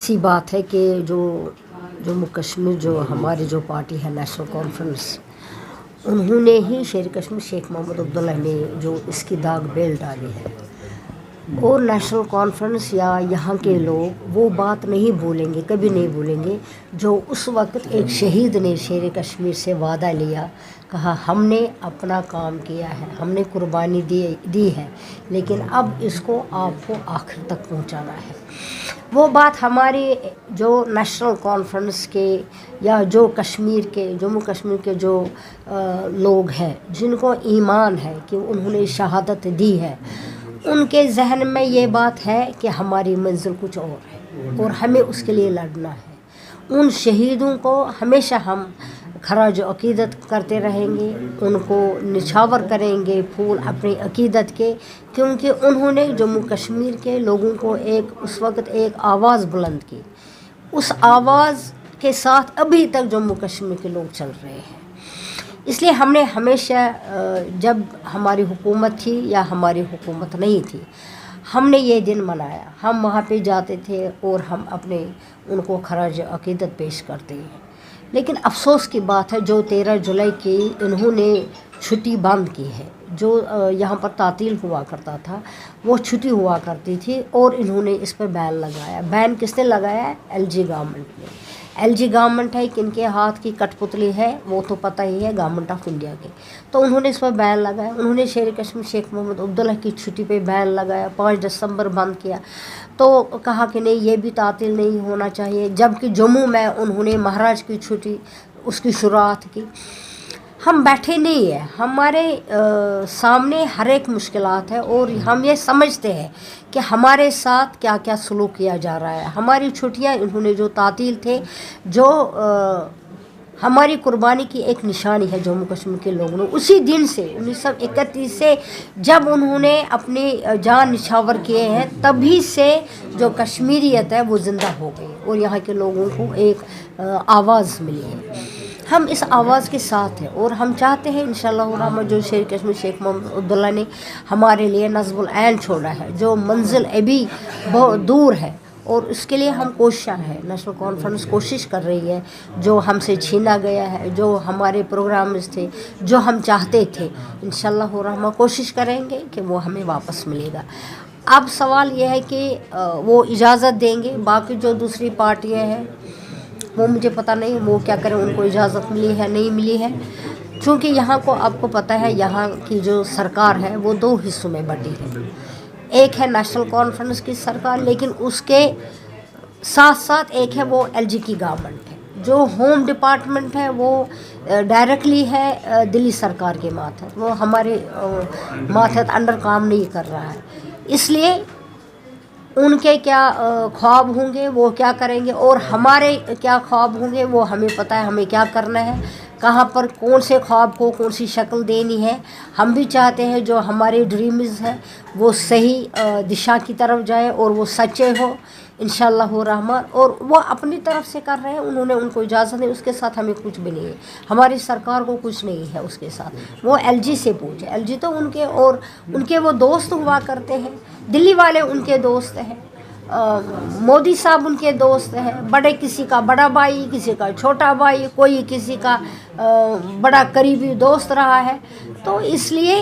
सी बात है कि जो जम्मू कश्मीर जो हमारी जो पार्टी है नेशनल कॉन्फ्रेंस, उन्होंने ही शेर कश्मीर शेख मोहम्मद अब्दुल्ला ने जो इसकी दाग बेल डाली है। और नेशनल कॉन्फ्रेंस या यहाँ के लोग वो बात नहीं भूलेंगे, कभी नहीं भूलेंगे जो उस वक्त एक शहीद ने शेर कश्मीर से वादा लिया, कहा हमने अपना काम किया है, हमने कुर्बानी दी है, लेकिन अब इसको आपको आखिर तक पहुँचाना है। वो बात हमारे जो नेशनल कॉन्फ्रेंस के या जो कश्मीर के जम्मू कश्मीर के जो लोग हैं जिनको ईमान है कि उन्होंने शहादत दी है, उनके जहन में ये बात है कि हमारी मंजिल कुछ और है और हमें उसके लिए लड़ना है। उन शहीदों को हमेशा हम खराज अकीदत करते रहेंगे, उनको निछावर करेंगे फूल अपनी अकीदत के, क्योंकि उन्होंने जम्मू कश्मीर के लोगों को उस वक्त एक आवाज़ बुलंद की। उस आवाज़ के साथ अभी तक जम्मू कश्मीर के लोग चल रहे हैं। इसलिए हमने हमेशा जब हमारी हुकूमत थी या हमारी हुकूमत नहीं थी, हमने ये दिन मनाया। हम वहाँ पे जाते थे और हम अपने उनको खराज अकीदत पेश करते हैं। लेकिन अफसोस की बात है जो 13 जुलाई की इन्होंने छुट्टी बंद की है, जो यहाँ पर तातील हुआ करता था वो छुट्टी हुआ करती थी और इन्होंने इस पर बैन लगाया। बैन किसने लगाया? एलजी गवर्नमेंट ने। एलजी गवर्नमेंट है कि इनके हाथ की कठपुतली है, वो तो पता ही है, गवर्नमेंट ऑफ इंडिया के। तो उन्होंने इस पर बैन लगाया। उन्होंने शेर कश्मीर शेख मोहम्मद अब्दुल्ला की छुट्टी पे बैन लगाया, 5 दिसंबर बंद किया। तो कहा कि नहीं, ये भी तातील नहीं होना चाहिए, जबकि जम्मू में उन्होंने महाराज की छुट्टी उसकी शुरुआत की। हम बैठे नहीं हैं, हमारे सामने हर एक मुश्किलात है और हम ये समझते हैं कि हमारे साथ क्या क्या सलूक किया जा रहा है। हमारी छुट्टियां इन्होंने जो तातील थे, जो हमारी कुर्बानी की एक निशानी है जम्मू कश्मीर के लोगों ने, उसी दिन से 1931 से जब उन्होंने अपनी जान निछावर किए हैं, तभी से जो कश्मीरियत है वो ज़िंदा हो गई और यहाँ के लोगों को एक आवाज़ मिली है। हम इस आवाज़ के साथ हैं और हम चाहते हैं इंशाअल्लाह रहमान जो शेर कश्मीर शेख मोहम्मद अब्दुल्ला ने हमारे लिए नज़्बुल ऐन छोड़ा है, जो मंजिल अभी बहुत दूर है, और उसके लिए हम कोशिश हैं। नेशनल कॉन्फ्रेंस कोशिश कर रही है, जो हमसे छीना गया है, जो हमारे प्रोग्राम्स थे, जो हम चाहते थे, इंशाअल्लाह रहमान कोशिश करेंगे कि वो हमें वापस मिलेगा। अब सवाल यह है कि वो इजाज़त देंगे। बाकी जो दूसरी पार्टियाँ हैं वो मुझे पता नहीं वो क्या करें, उनको इजाज़त मिली है नहीं मिली है, क्योंकि यहाँ को आपको पता है यहाँ की जो सरकार है वो 2 हिस्सों में बटी है। एक है नेशनल कॉन्फ्रेंस की सरकार, लेकिन उसके साथ साथ एक है वो एलजी की गवर्नमेंट है। जो होम डिपार्टमेंट है वो डायरेक्टली है दिल्ली सरकार के मातहत, वो हमारे मातहत अंडर काम नहीं कर रहा है। इसलिए उनके क्या ख्वाब होंगे, वो क्या करेंगे, और हमारे क्या ख्वाब होंगे वो हमें पता है, हमें क्या करना है, कहाँ पर कौन से ख्वाब को कौन सी शक्ल देनी है। हम भी चाहते हैं जो हमारे ड्रीम्स हैं वो सही दिशा की तरफ जाए और वो सच्चे हो इंशाअल्लाह रहमान, और वो अपनी तरफ से कर रहे हैं। उन्होंने उनको इजाज़त नहीं, उसके साथ हमें कुछ भी नहीं है, हमारी सरकार को कुछ नहीं है उसके साथ। वो एलजी से पूछे, एलजी तो उनके और उनके वो दोस्त हुआ करते हैं, दिल्ली वाले उनके दोस्त हैं, मोदी साहब उनके दोस्त हैं, बड़े किसी का बड़ा भाई, किसी का छोटा भाई, कोई किसी का बड़ा करीबी दोस्त रहा है। तो इसलिए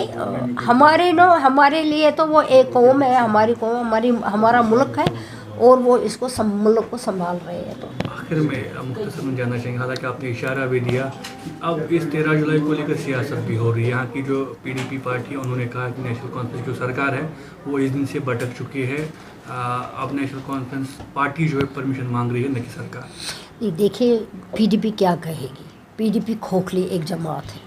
हमारे लिए तो वो एक कौम है, हमारी कौम हमारा मुल्क है और वो इसको मुल्क को संभाल रहे हैं। तो आखिर में मुख्तसर में जानना चाहेंगे, हालांकि आपने इशारा भी दिया, अब इस 13 जुलाई को लेकर सियासत भी हो रही है। यहाँ की जो पीडीपी पार्टी है उन्होंने कहा कि नेशनल कॉन्फ्रेंस जो सरकार है वो इस दिन से भटक चुकी है, अब नेशनल कॉन्फ्रेंस पार्टी जो है परमिशन मांग रही है, न कि सरकार। देखिए पीडीपी क्या कहेगी, पीडीपी खोखली एक जमात है।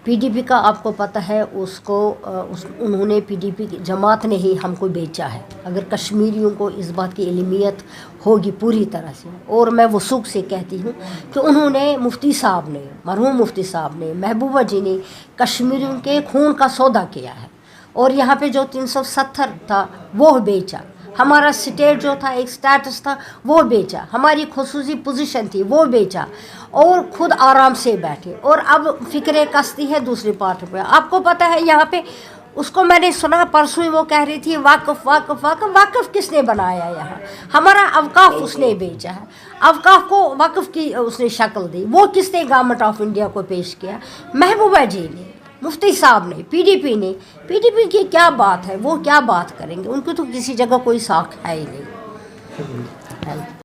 पीडीपी का आपको पता है उन्होंने पीडीपी की जमात ने ही हमको बेचा है। अगर कश्मीरियों को इस बात की इल्मियत होगी पूरी तरह से, और मैं वसूख से कहती हूँ कि उन्होंने मुफ्ती साहब ने, मरहूम मुफ्ती साहब ने, महबूबा जी ने कश्मीरियों के खून का सौदा किया है और यहाँ पे जो 370 था वो बेचा, हमारा स्टेट जो था एक स्टेटस था वो बेचा, हमारी खुसूसी पोजीशन थी वो बेचा और खुद आराम से बैठे, और अब फिक्रे कस्ती है दूसरी पार्टी पे। आपको पता है यहाँ पे اس کو میں نے سنا پرسوں ہی وہ کہہ رہی تھی واقف واقف واقف. واقف کس نے بنایا یہاں؟ ہمارا اوقاف اس نے بیچا ہے. اوقاف کو وقف کی اس نے شکل دی. وہ کس نے گورنمنٹ آف انڈیا کو پیش کیا؟ محبوبہ جی نے، مفتی صاحب نے، پی ڈی پی نے. پی ڈی پی کی کیا بات ہے؟ وہ کیا بات کریں گے؟ ان کو تو کسی جگہ کوئی ساکھ ہے ہی نہیں.